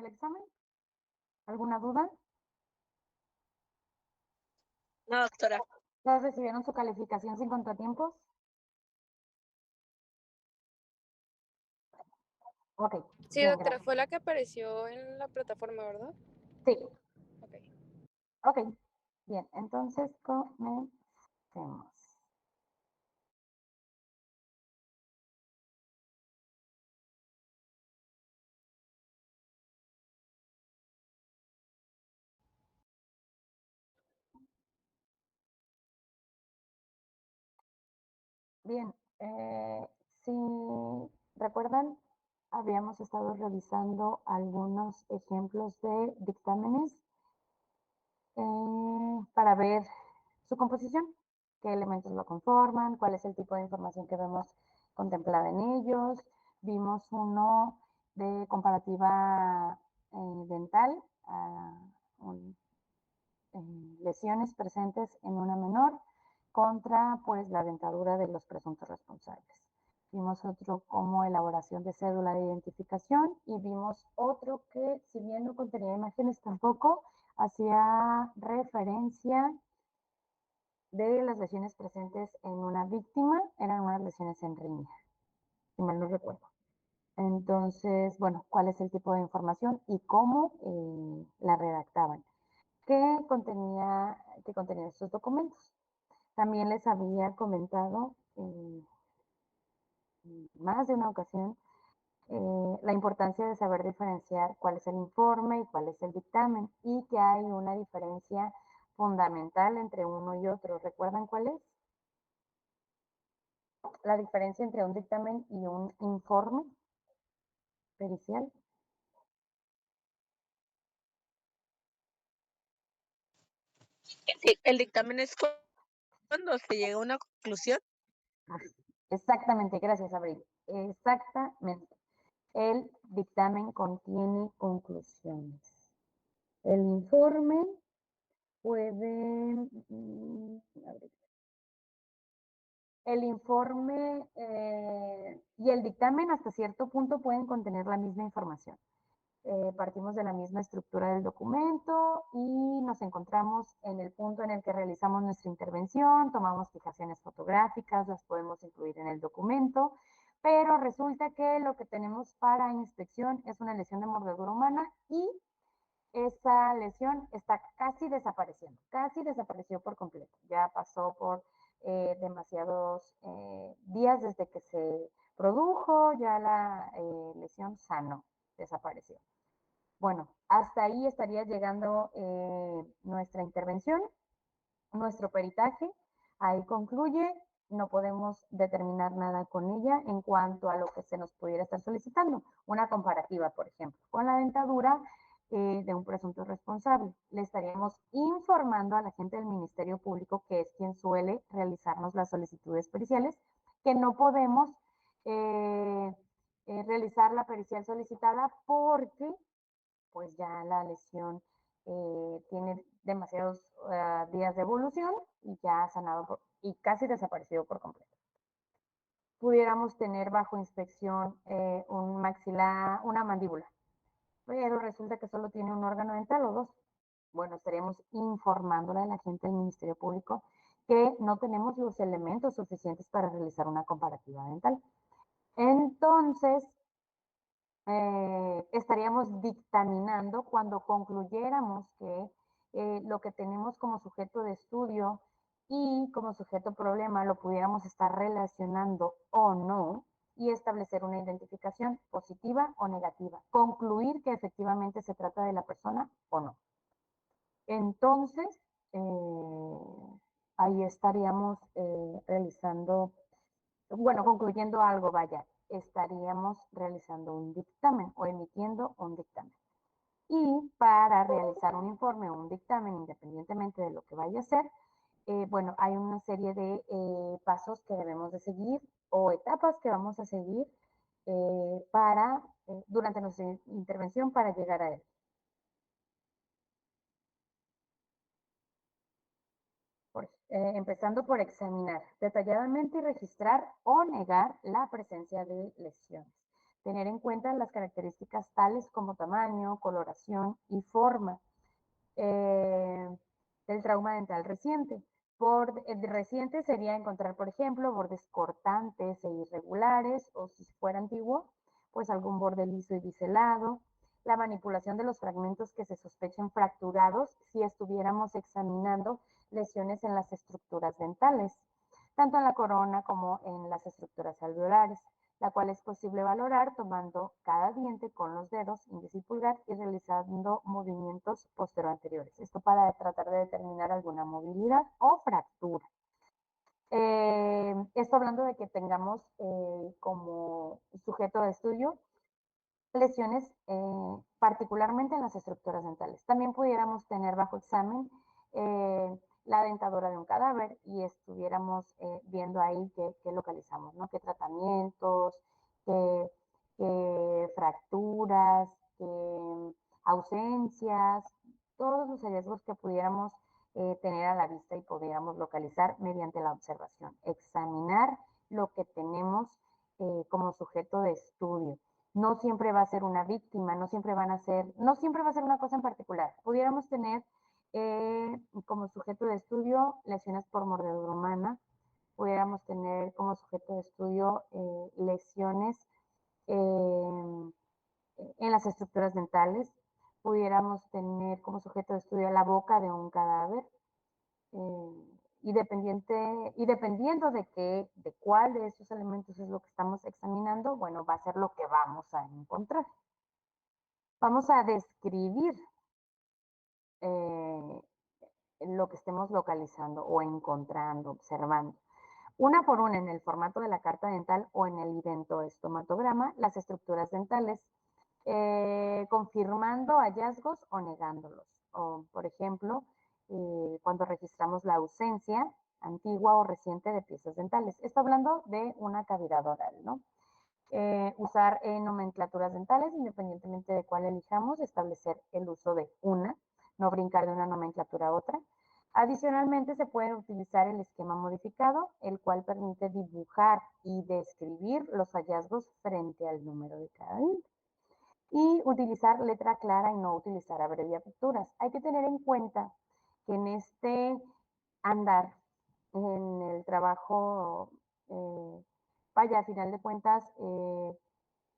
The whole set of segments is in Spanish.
el examen? ¿Alguna duda? No, doctora. ¿Todos recibieron su calificación sin contratiempos? Ok. Sí, bien, doctora, gracias. fue la que apareció en la plataforma, ¿verdad? Sí. Ok. Ok. Bien, entonces comencemos. Bien, si recuerdan, habíamos estado revisando algunos ejemplos de dictámenes para ver su composición, qué elementos lo conforman, cuál es el tipo de información que vemos contemplada en ellos. Vimos uno de comparativa dental, lesiones presentes en una menor contra pues la dentadura de los presuntos responsables. Vimos otro como elaboración de cédula de identificación y vimos otro que, si bien no contenía imágenes, tampoco hacía referencia de las lesiones presentes en una víctima, eran unas lesiones en riña, si mal no recuerdo. Entonces, bueno, ¿cuál es el tipo de información y cómo la redactaban? ¿Qué contenía estos documentos? También les había comentado en más de una ocasión la importancia de saber diferenciar cuál es el informe y cuál es el dictamen y que hay una diferencia fundamental entre uno y otro. ¿Recuerdan cuál es? La diferencia entre un dictamen y un informe pericial. El dictamen es cuando se llega a una conclusión. Exactamente, gracias, Abril. Exactamente. El dictamen contiene conclusiones. El informe puede... el informe y el dictamen hasta cierto punto pueden contener la misma información. Partimos de la misma estructura del documento y nos encontramos en el punto en el que realizamos nuestra intervención, tomamos fijaciones fotográficas, las podemos incluir en el documento, pero resulta que lo que tenemos para inspección es una lesión de mordedura humana y esa lesión está casi desapareciendo, casi desapareció por completo. Ya pasó por demasiados días desde que se produjo, ya la lesión sanó, desapareció. Bueno, hasta ahí estaría llegando nuestra intervención, nuestro peritaje. Ahí concluye, no podemos determinar nada con ella en cuanto a lo que se nos pudiera estar solicitando. Una comparativa, por ejemplo, con la dentadura de un presunto responsable. Le estaríamos informando a la gente del Ministerio Público, que es quien suele realizarnos las solicitudes periciales, que no podemos realizar la pericial solicitada porque pues ya la lesión tiene demasiados días de evolución y ya ha sanado y casi desaparecido por completo. Pudiéramos tener bajo inspección un maxilar, una mandíbula, pero resulta que solo tiene un órgano dental o dos. Bueno, estaremos informándole a la gente del Ministerio Público que no tenemos los elementos suficientes para realizar una comparativa dental. Entonces, estaríamos dictaminando cuando concluyéramos que lo que tenemos como sujeto de estudio y como sujeto problema lo pudiéramos estar relacionando o no y establecer una identificación positiva o negativa. Concluir que efectivamente se trata de la persona o no. Entonces, ahí estaríamos realizando, bueno, concluyendo algo, vaya, estaríamos realizando un dictamen o emitiendo un dictamen. Y para realizar un informe o un dictamen, independientemente de lo que vaya a ser, bueno, hay una serie de pasos que debemos de seguir o etapas que vamos a seguir durante nuestra intervención para llegar a él. Empezando por examinar detalladamente y registrar o negar la presencia de lesiones. tener en cuenta las características tales como tamaño, coloración y forma del trauma dental reciente. Reciente sería encontrar, por ejemplo, bordes cortantes e irregulares, o si fuera antiguo, pues algún borde liso y biselado. La manipulación de los fragmentos que se sospechen fracturados si estuviéramos examinando lesiones en las estructuras dentales, tanto en la corona como en las estructuras alveolares, la cual es posible valorar tomando cada diente con los dedos índice y pulgar y realizando movimientos posteriores. Esto para tratar de determinar alguna movilidad o fractura. Esto hablando de que tengamos como sujeto de estudio lesiones particularmente en las estructuras dentales. También pudiéramos tener bajo examen la dentadura de un cadáver y estuviéramos viendo ahí qué localizamos, ¿no? Qué tratamientos, qué fracturas, qué ausencias, todos los hallazgos que pudiéramos tener a la vista y pudiéramos localizar mediante la observación. Examinar lo que tenemos como sujeto de estudio. No siempre va a ser una víctima, no siempre va a ser una cosa en particular. Pudiéramos tener como sujeto de estudio lesiones por mordedura humana, pudiéramos tener como sujeto de estudio lesiones en las estructuras dentales, pudiéramos tener como sujeto de estudio la boca de un cadáver, y dependiendo de cuál de estos elementos es lo que estamos examinando, bueno, va a ser lo que vamos a encontrar. Vamos a describir lo que estemos localizando o encontrando, observando. Una por una en el formato de la carta dental o en el identoestomatograma, las estructuras dentales, confirmando hallazgos o negándolos. O, por ejemplo, cuando registramos la ausencia antigua o reciente de piezas dentales. Esto hablando de una cavidad oral, ¿no? Usar nomenclaturas dentales, independientemente de cuál elijamos, establecer el uso de una, no brincar de una nomenclatura a otra. Adicionalmente, se puede utilizar el esquema modificado, el cual permite dibujar y describir los hallazgos frente al número de cada diente. Y utilizar letra clara y no utilizar abreviaturas. Hay que tener en cuenta que en este andar, en el trabajo, vaya, a final de cuentas,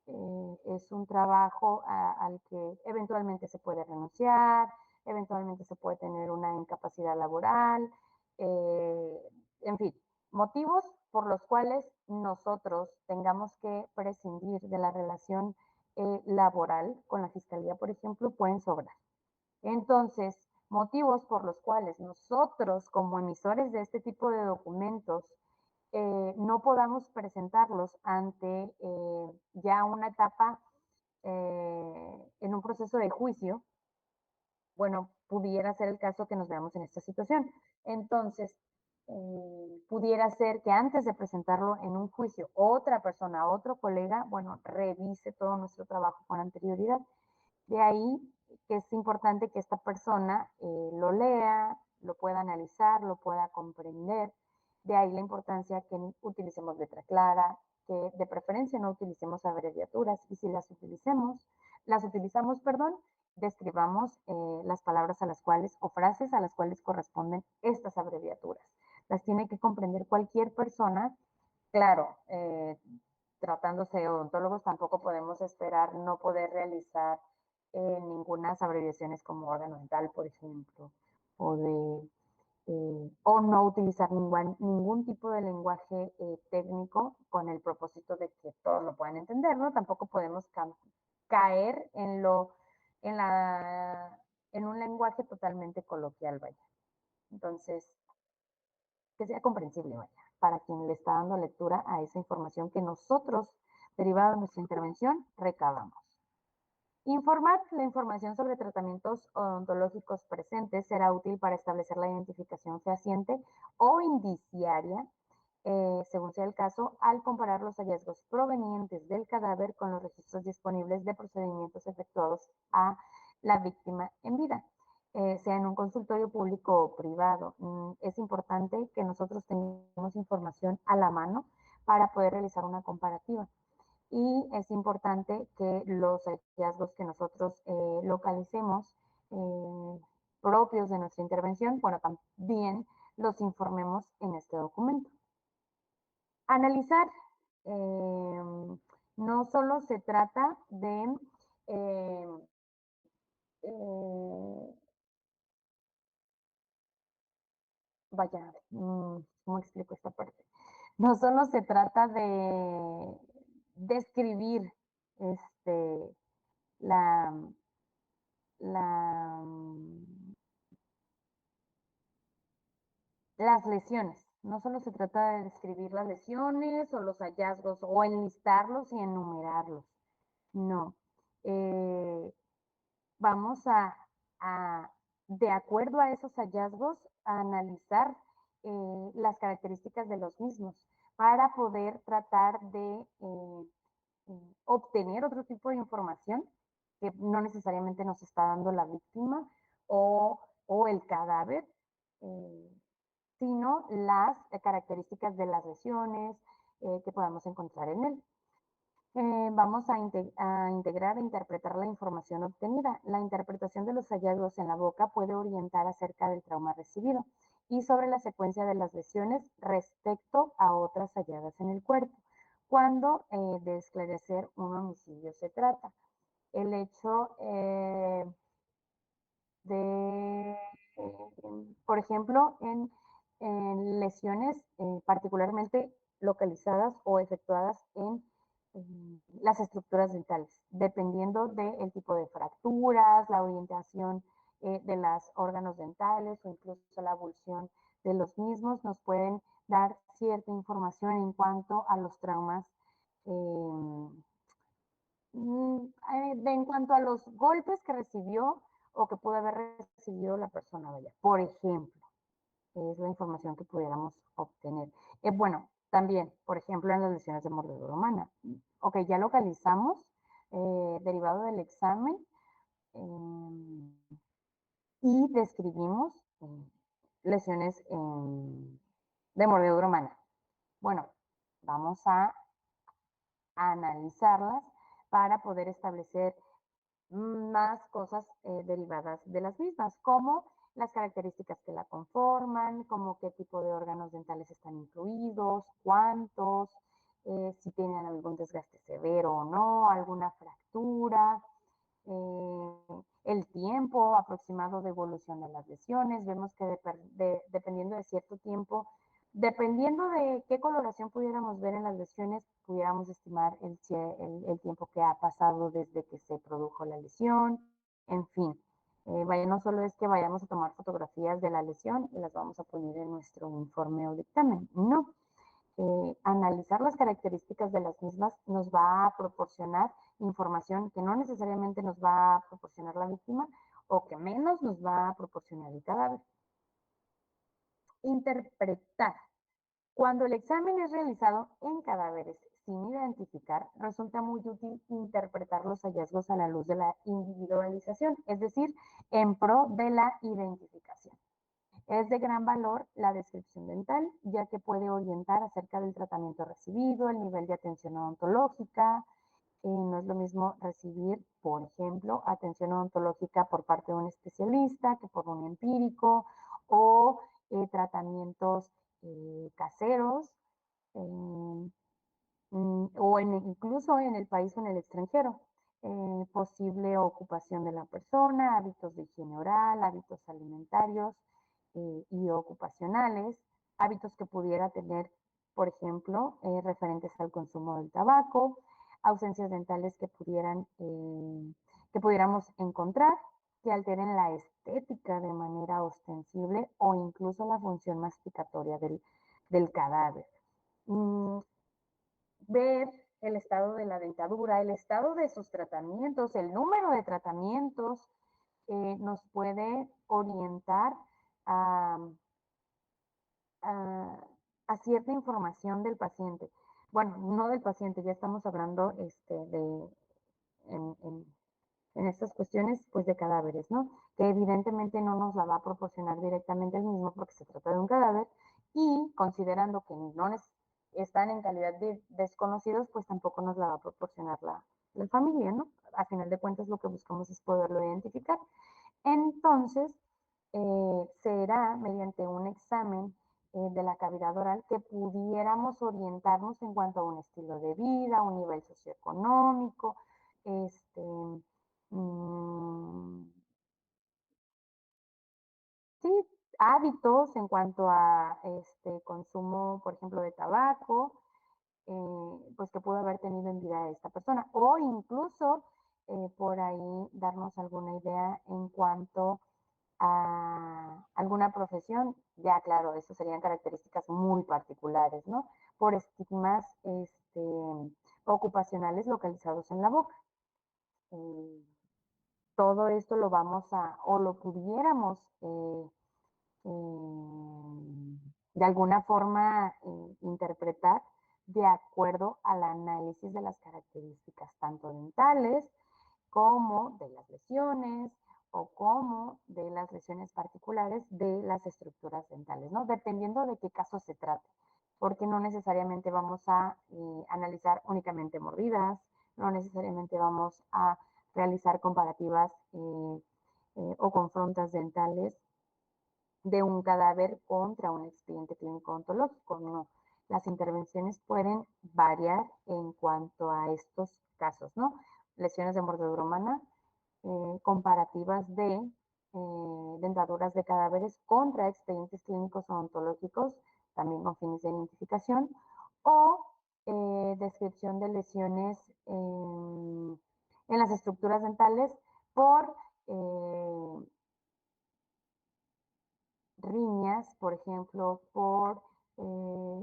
es un trabajo al que eventualmente se puede renunciar, eventualmente se puede tener una incapacidad laboral, en fin, motivos por los cuales nosotros tengamos que prescindir de la relación laboral con la fiscalía, por ejemplo, pueden sobrar. Entonces, motivos por los cuales nosotros, como emisores de este tipo de documentos, no podamos presentarlos ante ya una etapa en un proceso de juicio, bueno, pudiera ser el caso que nos veamos en esta situación. Entonces, pudiera ser que antes de presentarlo en un juicio, otra persona, otro colega, bueno, revise todo nuestro trabajo con anterioridad. De ahí que es importante que esta persona lo lea, lo pueda analizar, lo pueda comprender. De ahí la importancia que utilicemos letra clara, que de preferencia no utilicemos abreviaturas y si las utilizamos, perdón, describamos las palabras a las cuales o frases a las cuales corresponden estas abreviaturas. Las tiene que comprender cualquier persona. Claro, tratándose de odontólogos tampoco podemos esperar no poder realizar ninguna abreviaciones como órgano dental, por ejemplo, o no utilizar ningún tipo de lenguaje técnico con el propósito de que todos lo puedan entender, ¿no? Tampoco podemos caer en un lenguaje totalmente coloquial, vaya. Entonces, que sea comprensible, vaya, para quien le está dando lectura a esa información que nosotros, derivada de nuestra intervención, recabamos. Informar la información sobre tratamientos odontológicos presentes será útil para establecer la identificación fehaciente o indiciaria, según sea el caso, al comparar los hallazgos provenientes del cadáver con los registros disponibles de procedimientos efectuados a la víctima en vida, sea en un consultorio público o privado. Es importante que nosotros tengamos información a la mano para poder realizar una comparativa. y es importante que los hallazgos que nosotros localicemos propios de nuestra intervención, bueno, también los informemos en este documento. Analizar. No solo se trata de vaya, ¿cómo explico esta parte? No solo se trata de describir la, la, las lesiones. No solo se trata de describir las lesiones o los hallazgos o enlistarlos y enumerarlos. No. Vamos de acuerdo a esos hallazgos, a analizar las características de los mismos para poder tratar de obtener otro tipo de información que no necesariamente nos está dando la víctima o el cadáver, sino las características de las lesiones que podamos encontrar en él. Vamos a integrar e interpretar la información obtenida. La interpretación de los hallazgos en la boca puede orientar acerca del trauma recibido y sobre la secuencia de las lesiones respecto a otras halladas en el cuerpo, cuando de esclarecer un homicidio se trata. El hecho por ejemplo, en lesiones particularmente localizadas o efectuadas en las estructuras dentales, dependiendo del tipo de fracturas, la orientación de los órganos dentales o incluso la abulsión de los mismos, nos pueden dar cierta información en cuanto a los traumas en cuanto a los golpes que recibió o que pudo haber recibido la persona, vaya. Por ejemplo, es la información que pudiéramos obtener. Bueno, también, por ejemplo, en las lesiones de mordedura humana. Ok, ya localizamos, derivado del examen, y describimos lesiones de mordedura humana. Bueno, vamos a analizarlas para poder establecer más cosas derivadas de las mismas, como las características que la conforman, como qué tipo de órganos dentales están incluidos, cuántos, si tienen algún desgaste severo o no, alguna fractura, el tiempo aproximado de evolución de las lesiones. Vemos que dependiendo de cierto tiempo, dependiendo de qué coloración pudiéramos ver en las lesiones, pudiéramos estimar el tiempo que ha pasado desde que se produjo la lesión, en fin. Vaya, no solo es que vayamos a tomar fotografías de la lesión y las vamos a poner en nuestro informe o dictamen, no. Analizar las características de las mismas nos va a proporcionar información que no necesariamente nos va a proporcionar la víctima o que menos nos va a proporcionar el cadáver. Interpretar. Cuando el examen es realizado en cadáveres sin identificar, resulta muy útil interpretar los hallazgos a la luz de la individualización, es decir, en pro de la identificación. Es de gran valor la descripción dental, ya que puede orientar acerca del tratamiento recibido, el nivel de atención odontológica. No es lo mismo recibir, por ejemplo, atención odontológica por parte de un especialista que por un empírico o tratamientos caseros o incluso en el país o en el extranjero. Posible ocupación de la persona, hábitos de higiene oral, hábitos alimentarios y ocupacionales, hábitos que pudiera tener, por ejemplo, referentes al consumo del tabaco, ausencias dentales que pudiéramos encontrar que alteren la estética de manera ostensible o incluso la función masticatoria del cadáver. Ver el estado de la dentadura, el estado de sus tratamientos, el número de tratamientos, nos puede orientar a, a cierta información del paciente. Bueno, no del paciente, ya estamos hablando en estas cuestiones pues de cadáveres, ¿no? Que evidentemente no nos la va a proporcionar directamente el mismo porque se trata de un cadáver y considerando que no están en calidad de desconocidos, pues tampoco nos la va a proporcionar la familia, ¿no? A final de cuentas lo que buscamos es poderlo identificar. Entonces, será mediante un examen de la cavidad oral que pudiéramos orientarnos en cuanto a un estilo de vida, un nivel socioeconómico, mm, sí, hábitos en cuanto a consumo, por ejemplo, de tabaco, pues que pudo haber tenido en vida esta persona, o incluso por ahí darnos alguna idea en cuanto a alguna profesión, ya claro, eso serían características muy particulares, ¿no? Por estigmas ocupacionales localizados en la boca. Todo esto lo vamos o lo pudiéramos de alguna forma interpretar de acuerdo al análisis de las características tanto dentales como de las lesiones o como de las lesiones particulares de las estructuras dentales, ¿no? Dependiendo de qué caso se trate, porque no necesariamente vamos a analizar únicamente mordidas, no necesariamente vamos a realizar comparativas o confrontas dentales de un cadáver contra un expediente clínico ontológico. No, las intervenciones pueden variar en cuanto a estos casos, ¿no? Lesiones de mordedura humana, comparativas de dentaduras de cadáveres contra expedientes clínicos o ontológicos, también con fines de identificación, o descripción de lesiones en las estructuras dentales por riñas, por ejemplo, por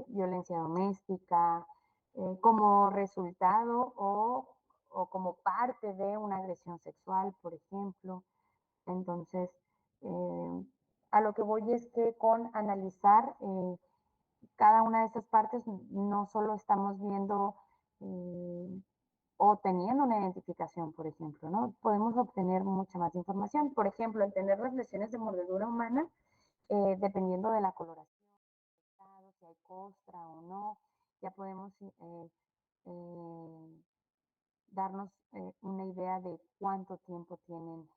violencia doméstica, como resultado o como parte de una agresión sexual, por ejemplo. Entonces, a lo que voy es que con analizar cada una de esas partes, no solo estamos viendo o teniendo una identificación, por ejemplo, ¿no? Podemos obtener mucha más información. Por ejemplo, el tener las lesiones de mordedura humana, dependiendo de la coloración, si hay costra o no, ya podemos darnos una idea de cuánto tiempo tienen,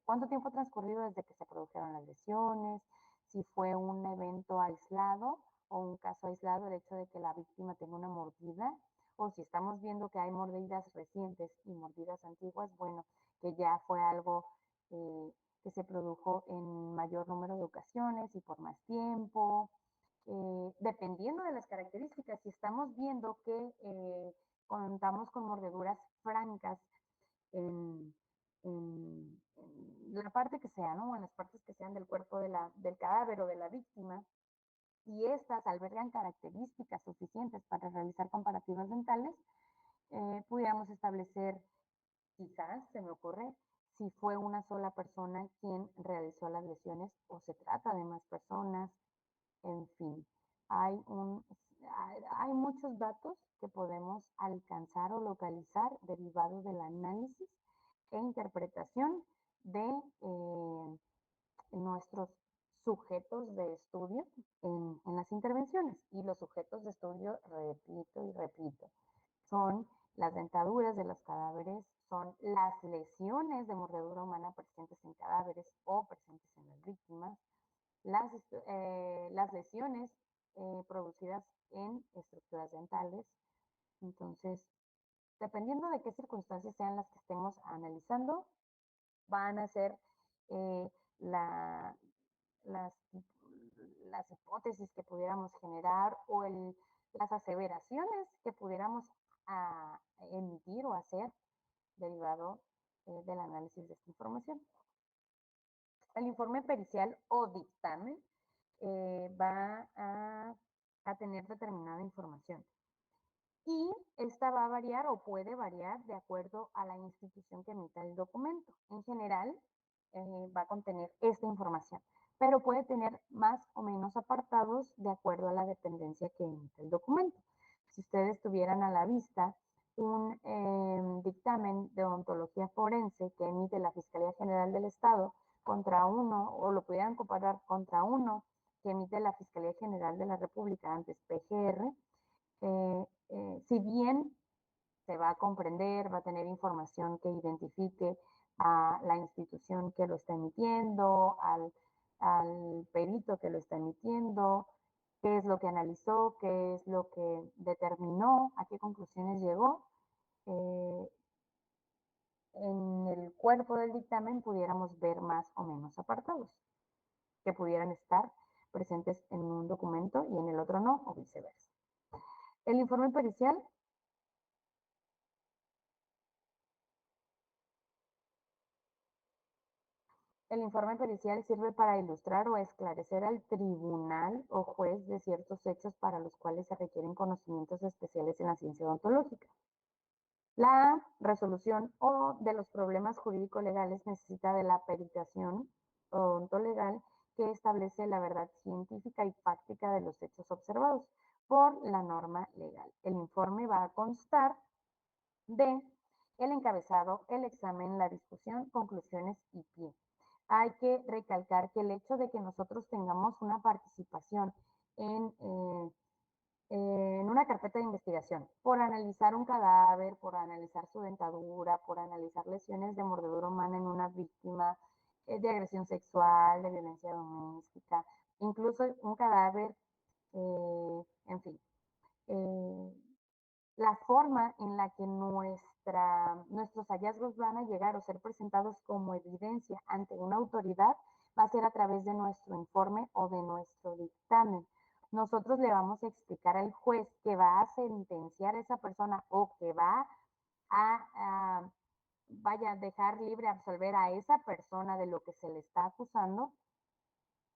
cuánto tiempo transcurrido desde que se produjeron las lesiones, si fue un evento aislado o un caso aislado, el hecho de que la víctima tenga una mordida, o si estamos viendo que hay mordidas recientes y mordidas antiguas, bueno, que ya fue algo que se produjo en mayor número de ocasiones y por más tiempo. Dependiendo de las características, si estamos viendo que contamos con mordeduras francas en, en la parte que sea, ¿no? En las partes que sean del cuerpo del cadáver o de la víctima, y estas albergan características suficientes para realizar comparativas dentales, pudiéramos establecer, quizás se me ocurre, si fue una sola persona quien realizó las lesiones o se trata de más personas, en fin, hay, hay muchos datos que podemos alcanzar o localizar derivados del análisis e interpretación de nuestros sujetos de estudio en las intervenciones. Y los sujetos de estudio, repito y repito, son las dentaduras de los cadáveres, son las lesiones de mordedura humana presentes en cadáveres o presentes en las víctimas, las lesiones producidas en estructuras dentales. Entonces, dependiendo de qué circunstancias sean las que estemos analizando, van a ser eh, la, las, las hipótesis que pudiéramos generar o las aseveraciones que pudiéramos emitir o hacer derivado del análisis de esta información. El informe pericial o dictamen va a tener determinada información. Y esta va a variar o puede variar de acuerdo a la institución que emita el documento. En general, va a contener esta información, pero puede tener más o menos apartados de acuerdo a la dependencia que emite el documento. Si ustedes tuvieran a la vista un dictamen de odontología forense que emite la Fiscalía General del Estado contra uno, o lo pudieran comparar contra uno que emite la Fiscalía General de la República, antes PGR, si bien se va a comprender, va a tener información que identifique a la institución que lo está emitiendo, al perito que lo está emitiendo, qué es lo que analizó, qué es lo que determinó, a qué conclusiones llegó. En el cuerpo del dictamen pudiéramos ver más o menos apartados que pudieran estar presentes en un documento y en el otro no, o viceversa. El informe pericial sirve para ilustrar o esclarecer al tribunal o juez de ciertos hechos para los cuales se requieren conocimientos especiales en la ciencia odontológica. La resolución o de los problemas jurídico-legales necesita de la peritación odontolegal que establece la verdad científica y fáctica de los hechos observados por la norma legal. El informe va a constar de el encabezado, el examen, la discusión, conclusiones y pie. Hay que recalcar que el hecho de que nosotros tengamos una participación en una carpeta de investigación por analizar un cadáver, por analizar su dentadura, por analizar lesiones de mordedura humana en una víctima de agresión sexual, de violencia doméstica, incluso un cadáver, en fin. La forma en la que nuestros hallazgos van a llegar o ser presentados como evidencia ante una autoridad va a ser a través de nuestro informe o de nuestro dictamen. Nosotros le vamos a explicar al juez que va a sentenciar a esa persona o que va a vaya, dejar libre, absolver a esa persona de lo que se le está acusando,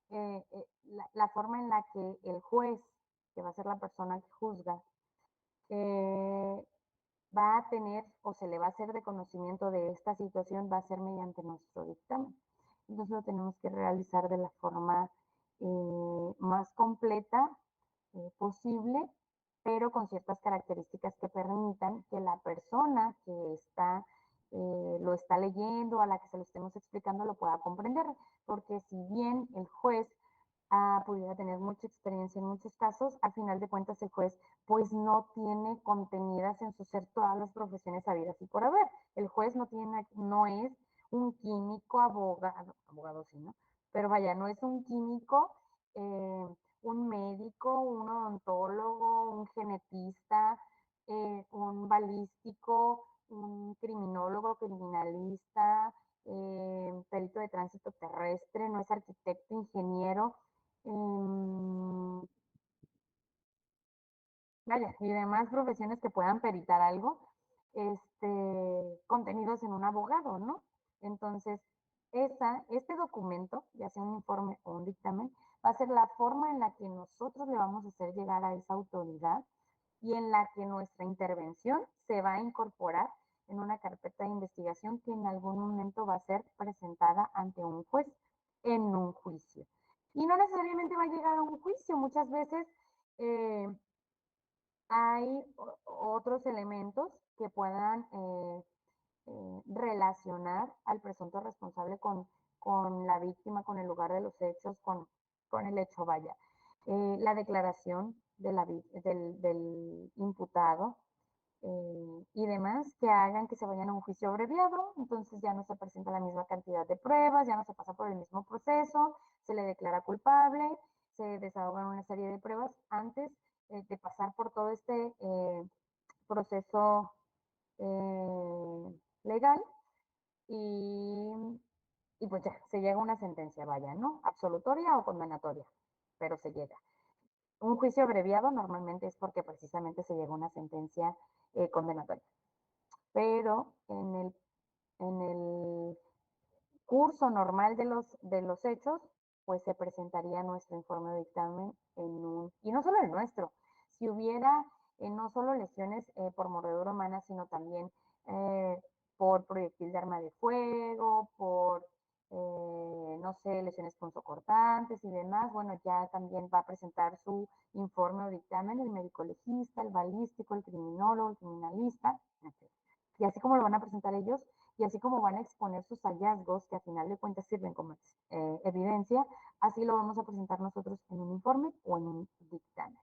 la forma en la que el juez, que va a ser la persona que juzga, va a tener o se le va a hacer de conocimiento de esta situación va a ser mediante nuestro dictamen. Entonces lo tenemos que realizar de la forma más completa posible, pero con ciertas características que permitan que la persona que lo está leyendo, a la que se lo estemos explicando, lo pueda comprender, porque si bien el juez pudiera tener mucha experiencia en muchos casos, al final de cuentas el juez pues no tiene contenidas en su ser todas las profesiones habidas y por haber. El juez no es un químico, abogado sí, ¿no? Pero vaya, no es un químico, un médico, un odontólogo, un genetista, un balístico, un criminólogo, criminalista, perito de tránsito terrestre, no es arquitecto, ingeniero, vaya, y demás profesiones que puedan peritar algo, contenidos en un abogado, ¿no? Entonces, este documento, ya sea un informe o un dictamen, va a ser la forma en la que nosotros le vamos a hacer llegar a esa autoridad y en la que nuestra intervención se va a incorporar en una carpeta de investigación que en algún momento va a ser presentada ante un juez en un juicio. Y no necesariamente va a llegar a un juicio, muchas veces hay otros elementos que puedan relacionar al presunto responsable con la víctima, con el lugar de los hechos, con el hecho, vaya. La declaración del imputado y demás que hagan que se vayan a un juicio abreviado, entonces ya no se presenta la misma cantidad de pruebas, ya no se pasa por el mismo proceso, se le declara culpable, se desahogan una serie de pruebas antes de pasar por todo este proceso legal y, y pues ya, se llega a una sentencia, vaya, ¿no? Absolutoria o condenatoria, pero se llega. Un juicio abreviado normalmente es porque precisamente se llega a una sentencia condenatoria. Pero en el curso normal de los hechos, pues se presentaría nuestro informe de dictamen y no solo el nuestro, si hubiera no solo lesiones por mordedura humana, sino también por proyectil de arma de fuego, por, no sé, lesiones punzocortantes y demás, bueno, ya también va a presentar su informe o dictamen el médico legista, el balístico, el criminólogo, el criminalista, etc. Y así como lo van a presentar ellos, y así como van a exponer sus hallazgos, que a final de cuentas sirven como evidencia, así lo vamos a presentar nosotros en un informe o en un dictamen.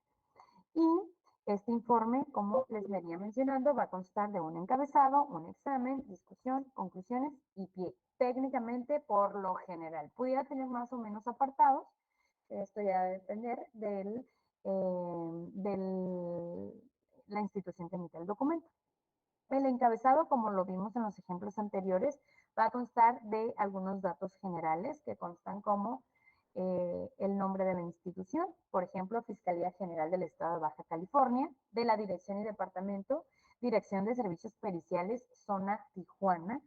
Y este informe, como les venía mencionando, va a constar de un encabezado, un examen, discusión, conclusiones y pie. Técnicamente, por lo general, pudiera tener más o menos apartados. Esto ya va a depender de la institución que emite el documento. El encabezado, como lo vimos en los ejemplos anteriores, va a constar de algunos datos generales que constan como el nombre de la institución, por ejemplo, Fiscalía General del Estado de Baja California, de la dirección y departamento, Dirección de Servicios Periciales, Zona Tijuana,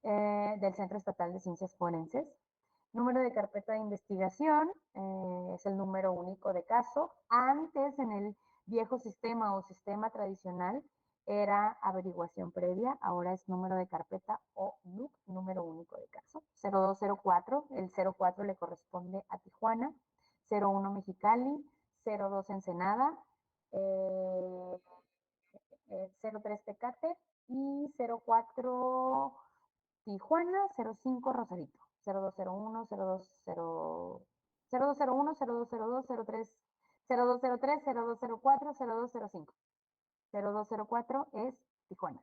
del Centro Estatal de Ciencias Forenses. Número de carpeta de investigación, es el número único de caso. Antes, en el viejo sistema o sistema tradicional, era averiguación previa, ahora es número de carpeta o NUC, número único de caso. 0204, el 04 le corresponde a Tijuana, 01 Mexicali, 02 Ensenada, 03 Tecate y 04 Tijuana, 05 Rosarito, 0201, 0201, 0202, 03, 0203, 0204, 0205. 0204 es Tijuana.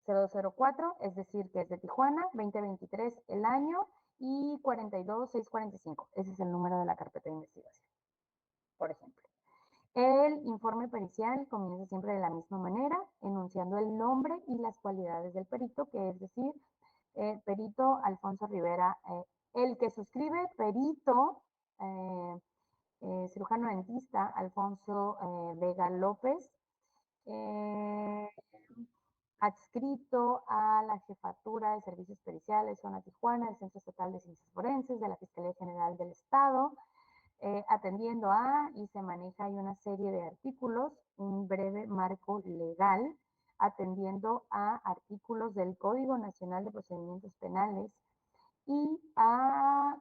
004, es decir, que es de Tijuana, 2023 el año y 42645. Ese es el número de la carpeta de investigación, por ejemplo. El informe pericial comienza siempre de la misma manera, enunciando el nombre y las cualidades del perito, que es decir, perito Alfonso Rivera, el que suscribe perito cirujano dentista Alfonso Vega López, adscrito a la Jefatura de Servicios Periciales, Zona Tijuana, del Centro Estatal de Ciencias Forenses, de la Fiscalía General del Estado, atendiendo a, y se maneja ahí una serie de artículos, un breve marco legal, atendiendo a artículos del Código Nacional de Procedimientos Penales y a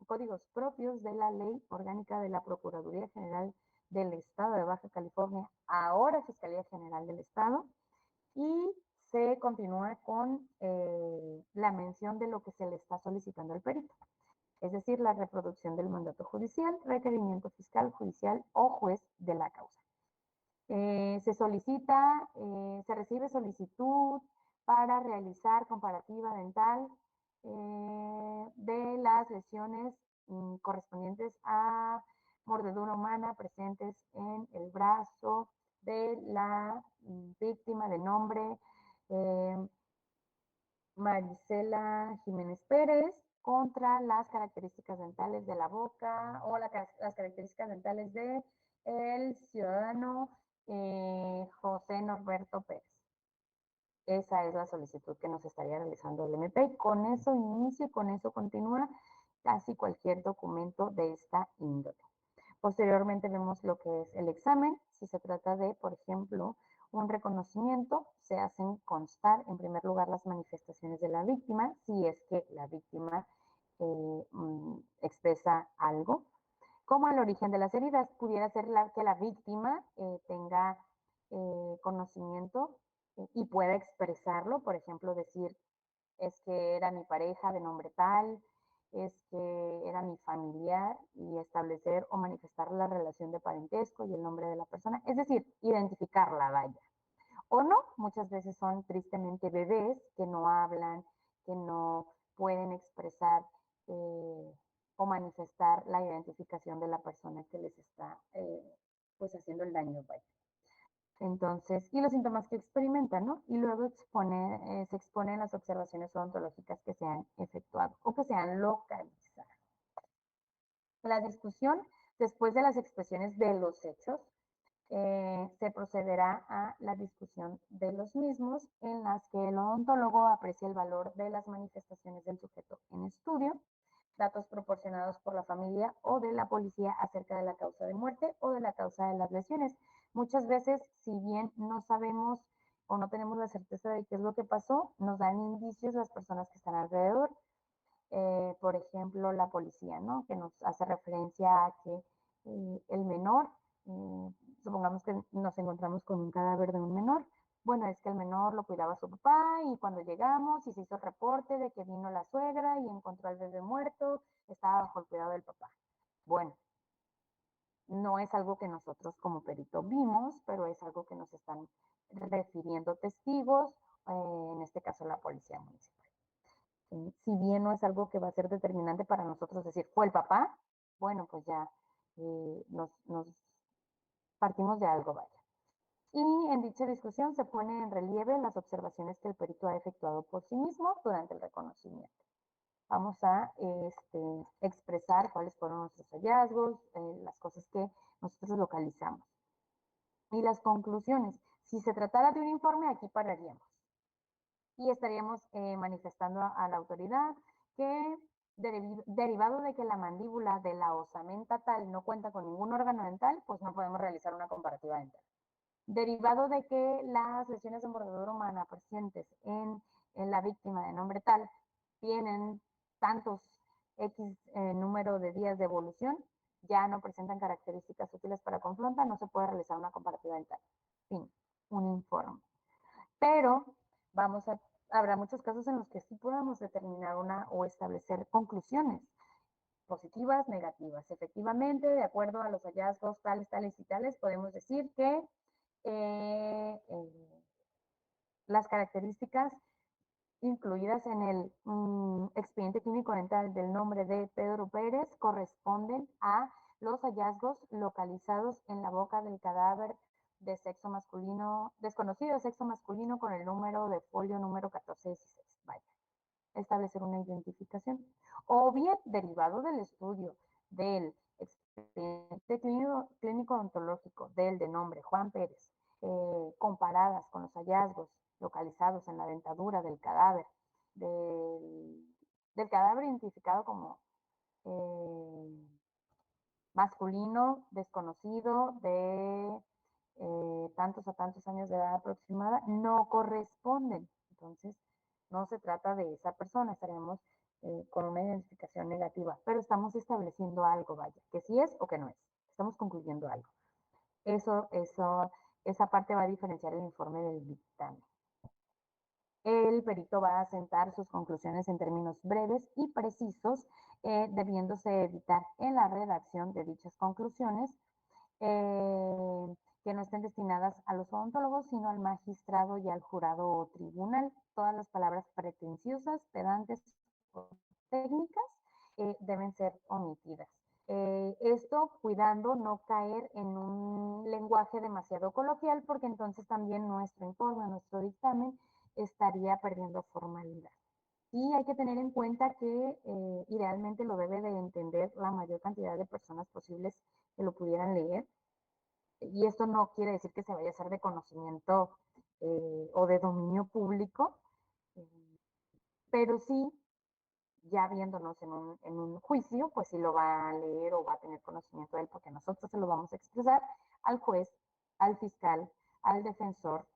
códigos propios de la Ley Orgánica de la Procuraduría General del Estado de Baja California, ahora Fiscalía General del Estado, y se continúa con la mención de lo que se le está solicitando al perito, es decir, la reproducción del mandato judicial, requerimiento fiscal, judicial o juez de la causa. Se recibe solicitud para realizar comparativa dental de las lesiones correspondientes a mordedura humana presentes en el brazo de la víctima de nombre Marisela Jiménez Pérez contra las características dentales de la boca o las características dentales de el ciudadano José Norberto Pérez. Esa es la solicitud que nos estaría realizando el MP y con eso inicia y con eso continúa casi cualquier documento de esta índole. Posteriormente vemos lo que es el examen. Si se trata de, por ejemplo, un reconocimiento, se hacen constar en primer lugar las manifestaciones de la víctima, si es que la víctima expresa algo, como el origen de las heridas. Pudiera ser que la víctima tenga conocimiento y pueda expresarlo, por ejemplo, decir, es que era mi pareja de nombre tal, es que era mi familiar, y establecer o manifestar la relación de parentesco y el nombre de la persona, es decir, identificarla, vaya. O no, muchas veces son tristemente bebés que no hablan, que no pueden expresar o manifestar la identificación de la persona que les está pues haciendo el daño, vaya. Entonces, y los síntomas que experimentan, ¿no? Y luego se exponen las observaciones odontológicas que se han efectuado o que se han localizado. La discusión, después de las expresiones de los hechos, se procederá a la discusión de los mismos, en las que el odontólogo aprecia el valor de las manifestaciones del sujeto en estudio, datos proporcionados por la familia o de la policía acerca de la causa de muerte o de la causa de las lesiones. Muchas veces, si bien no sabemos o no tenemos la certeza de qué es lo que pasó, nos dan indicios las personas que están alrededor. Por ejemplo, la policía, ¿no? Que nos hace referencia a que el menor supongamos que nos encontramos con un cadáver de un menor. Bueno, es que el menor lo cuidaba su papá y cuando llegamos y se hizo el reporte de que vino la suegra y encontró al bebé muerto, estaba bajo el cuidado del papá. Bueno, no es algo que nosotros como perito vimos, pero es algo que nos están refiriendo testigos, en este caso la policía municipal. Si bien no es algo que va a ser determinante para nosotros decir, fue el papá, bueno, pues ya nos partimos de algo, vaya. Y en dicha discusión se pone en relieve las observaciones que el perito ha efectuado por sí mismo durante el reconocimiento. Vamos a expresar cuáles fueron nuestros hallazgos, las cosas que nosotros localizamos. Y las conclusiones. Si se tratara de un informe, aquí pararíamos. Y estaríamos manifestando a la autoridad que derivado de que la mandíbula de la osamenta tal no cuenta con ningún órgano dental, pues no podemos realizar una comparativa dental. Derivado de que las lesiones de mordedura humana presentes en la víctima de nombre tal tienen tantos X número de días de evolución, ya no presentan características útiles para confrontar, no se puede realizar una comparativa dental. Fin, un informe. Pero habrá muchos casos en los que sí podamos determinar o establecer conclusiones positivas, negativas. Efectivamente, de acuerdo a los hallazgos tales, tales y tales, podemos decir que las características incluidas en el expediente clínico dental del nombre de Pedro Pérez corresponden a los hallazgos localizados en la boca del cadáver de sexo masculino, desconocido de sexo masculino con el número de folio número 1416. Vaya, establecer una identificación. O bien, derivado del estudio del expediente clínico ontológico del de nombre Juan Pérez, comparadas con los hallazgos localizados en la dentadura del cadáver, del cadáver identificado como masculino, desconocido, de tantos a tantos años de edad aproximada, no corresponden. Entonces, no se trata de esa persona, estaremos con una identificación negativa, pero estamos estableciendo algo, vaya, que sí es o que no es. Estamos concluyendo algo. Esa parte va a diferenciar el informe del dictamen. El perito va a asentar sus conclusiones en términos breves y precisos, debiéndose evitar en la redacción de dichas conclusiones que no estén destinadas a los odontólogos, sino al magistrado y al jurado o tribunal. Todas las palabras pretenciosas, pedantes o técnicas deben ser omitidas. Esto cuidando no caer en un lenguaje demasiado coloquial, porque entonces también nuestro informe, nuestro dictamen, estaría perdiendo formalidad. Y hay que tener en cuenta que idealmente lo debe de entender la mayor cantidad de personas posibles que lo pudieran leer. Y esto no quiere decir que se vaya a hacer de conocimiento o de dominio público, pero sí, ya viéndonos en un juicio, pues sí lo va a leer o va a tener conocimiento de él, porque nosotros se lo vamos a expresar al juez, al fiscal, al defensor,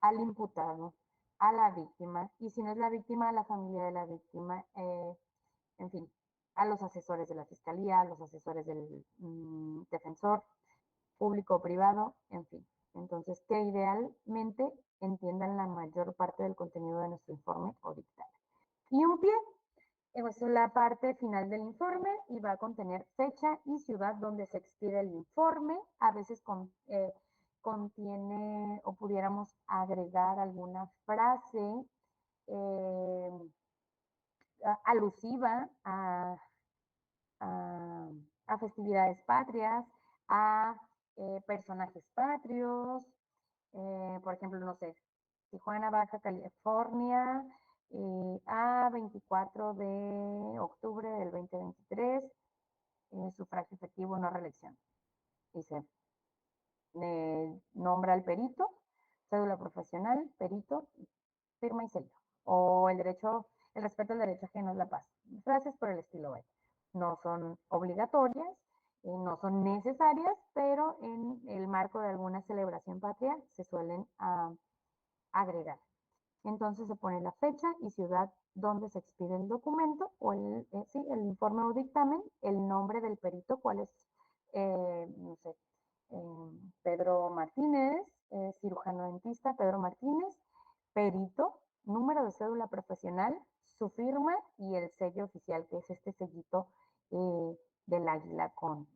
al imputado, a la víctima, y si no es la víctima, a la familia de la víctima, en fin, a los asesores de la fiscalía, a los asesores del defensor, público o privado, en fin. Entonces, que idealmente entiendan la mayor parte del contenido de nuestro informe o dictamen. Y un pie, esa es la parte final del informe y va a contener fecha y ciudad donde se expide el informe. A veces contiene o pudiéramos agregar alguna frase alusiva a festividades patrias, a personajes patrios, por ejemplo, no sé, Tijuana, Baja California, a 24 de octubre del 2023, sufragio efectivo, no reelección. Dice, nombra al perito, cédula profesional, perito, firma y sello. O el respeto al derecho ajeno es la paz. Frases por el estilo B. No son obligatorias, no son necesarias, pero en el marco de alguna celebración patria se suelen agregar. Entonces se pone la fecha y ciudad donde se expide el documento o el informe o dictamen, el nombre del perito, cuál es, no sé, Pedro Martínez, cirujano dentista Pedro Martínez, perito, número de cédula profesional, su firma y el sello oficial, que es este sellito del águila con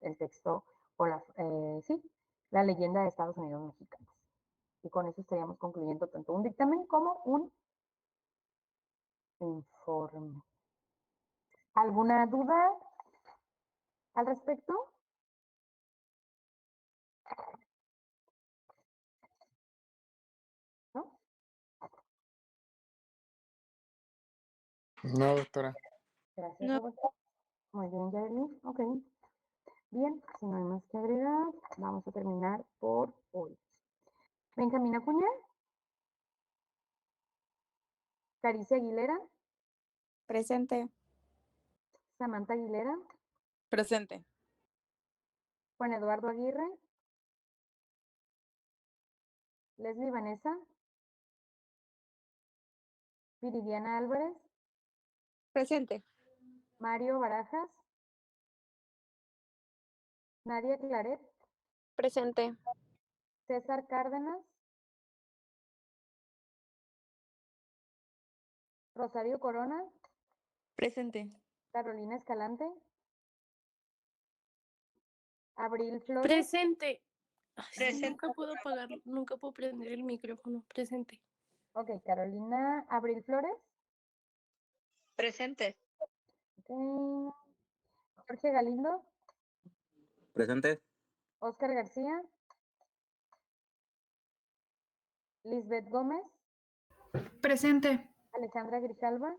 el texto o la leyenda de Estados Unidos mexicanos. Y con eso estaríamos concluyendo tanto un dictamen como un informe. ¿Alguna duda al respecto? ¿No? No, doctora. Gracias, No. Roberto. Muy bien, Yaeli. Ok. Bien, si no hay más que agregar, vamos a terminar por hoy. Benjamín Acuña. Caricia Aguilera. Presente. Samantha Aguilera. Presente. Juan Eduardo Aguirre. Leslie Vanessa. Viridiana Álvarez. Presente. Mario Barajas. Nadia Claret. Presente. César Cárdenas. Rosario Corona. Presente. Carolina Escalante. Abril Flores. Presente. Ay, sí, Presente. nunca puedo prender el micrófono. Presente. Ok, Carolina Abril Flores. Presente. Ok. Jorge Galindo. Presente. Oscar García. Lisbeth Gómez. Presente. Alejandra Grijalva.